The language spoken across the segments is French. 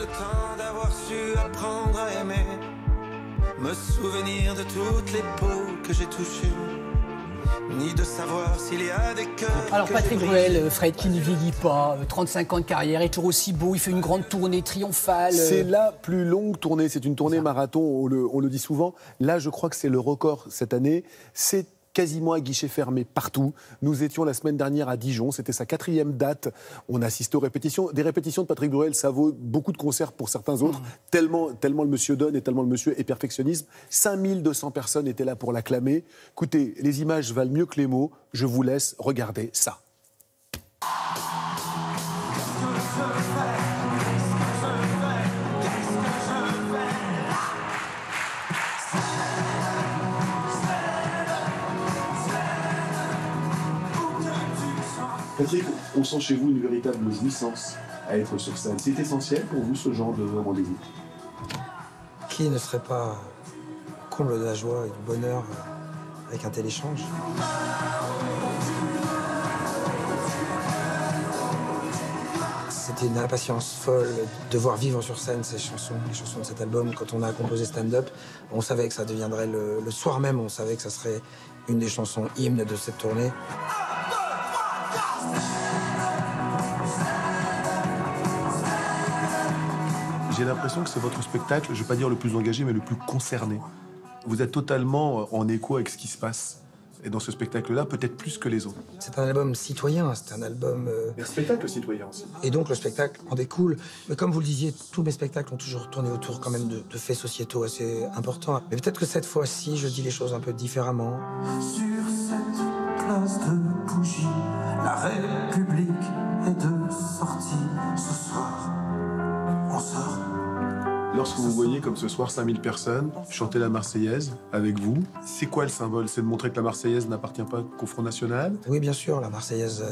le temps d'avoir su apprendre à aimer, me souvenir de toutes les peaux que j'ai touchées, ni de savoir s'il y a des cœurs. Alors Patrick Bruel, Fred, qui ne vieillit pas, 35 ans de carrière, est toujours aussi beau, il fait une grande tournée triomphale. C'est la plus longue tournée, c'est une tournée marathon, on le dit souvent. Là, je crois que c'est le record cette année. C'est quasiment à guichet fermé partout. Nous étions la semaine dernière à Dijon, c'était sa 4e date. On assiste aux répétitions. Des répétitions de Patrick Bruel, ça vaut beaucoup de concerts pour certains autres, tellement le monsieur donne et tellement le monsieur est perfectionniste. 5200 personnes étaient là pour l'acclamer. Écoutez, les images valent mieux que les mots. Je vous laisse regarder ça. Patrick, on sent chez vous une véritable jouissance à être sur scène. C'est essentiel pour vous, ce genre de rendez-vous? Qui ne serait pas comble de la joie et du bonheur avec un tel échange? C'était une impatience folle de voir vivre sur scène ces chansons, les chansons de cet album. Quand on a composé Stand Up, on savait que ça deviendrait le soir même, on savait que ça serait une des chansons hymnes de cette tournée. J'ai l'impression que c'est votre spectacle, je ne vais pas dire le plus engagé, mais le plus concerné. Vous êtes totalement en écho avec ce qui se passe. Et dans ce spectacle-là, peut-être plus que les autres. C'est un album citoyen, c'est un album... Un spectacle citoyen aussi. Et donc le spectacle en découle. Mais comme vous le disiez, tous mes spectacles ont toujours tourné autour quand même de faits sociétaux assez importants. Mais peut-être que cette fois-ci, je dis les choses un peu différemment. Sur cette place de bougie, la République est de sortie. Ce soir, on sort. Lorsque vous voyez, comme ce soir, 5000 personnes chanter la Marseillaise avec vous, c'est quoi le symbole? C'est de montrer que la Marseillaise n'appartient pas qu'au Front National? Oui, bien sûr, la Marseillaise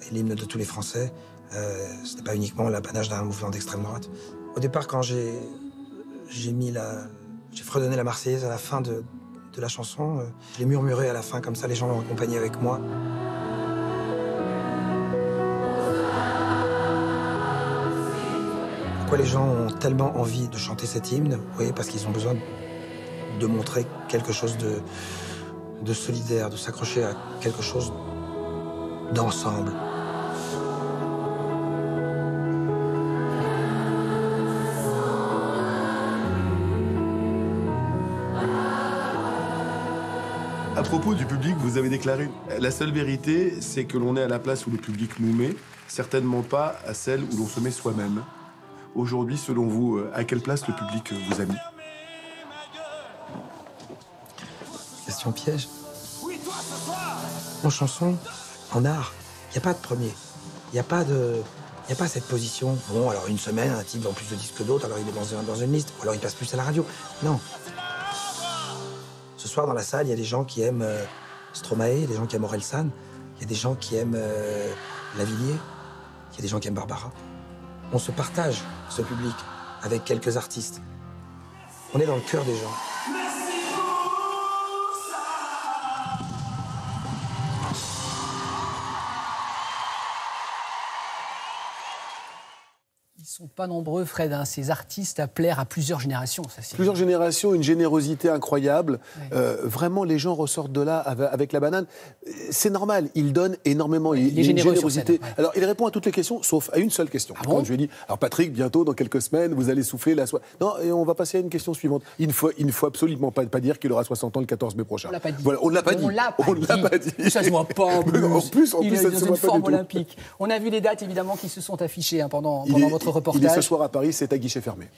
est l'hymne de tous les Français. Ce n'est pas uniquement l'apanage d'un mouvement d'extrême droite. Au départ, quand j'ai fredonné la Marseillaise à la fin de la chanson, je l'ai murmuré à la fin, comme ça les gens l'ont accompagné avec moi. Pourquoi les gens ont tellement envie de chanter cet hymne? Oui, parce qu'ils ont besoin de montrer quelque chose de solidaire, de s'accrocher à quelque chose d'ensemble. À propos du public, vous avez déclaré « La seule vérité, c'est que l'on est à la place où le public nous met, certainement pas à celle où l'on se met soi-même. » Aujourd'hui, selon vous, à quelle place le public vous a mis? Question piège. En chanson, en art, il n'y a pas de premier. Il n'y a pas cette position. Bon, alors une semaine, un type vend plus de disques que d'autres, alors il est dans une liste, ou alors il passe plus à la radio. Non. Ce soir, dans la salle, il y a des gens qui aiment Stromae, des gens qui aiment Orelsan, il y a des gens qui aiment Lavilliers, il y a des gens qui aiment Barbara. On se partage, ce public, avec quelques artistes. On est dans le cœur des gens. Ils ne sont pas nombreux, Fred, hein, ces artistes à plaire à plusieurs générations. Ça, plusieurs générations, une générosité incroyable. Ouais. Vraiment, les gens ressortent de là avec la banane. C'est normal, il donne énormément. Il y a une générosité. Scène, ouais. Alors, il répond à toutes les questions, sauf à une seule question. Ah bon? Quand je lui ai dit, alors Patrick, bientôt, dans quelques semaines, vous allez souffler la soie. Non, et on va passer à une question suivante. Il ne faut absolument pas dire qu'il aura 60 ans le 14 mai prochain. On ne l'a pas dit. Voilà, on ne l'a pas dit. On ne l'a pas dit. Ça ne se voit pas en plus. En plus, il ça est dans une forme olympique. On a vu les dates, évidemment, qui se sont affichées pendant votre reportage. Il est ce soir à Paris, c'est à guichet fermé.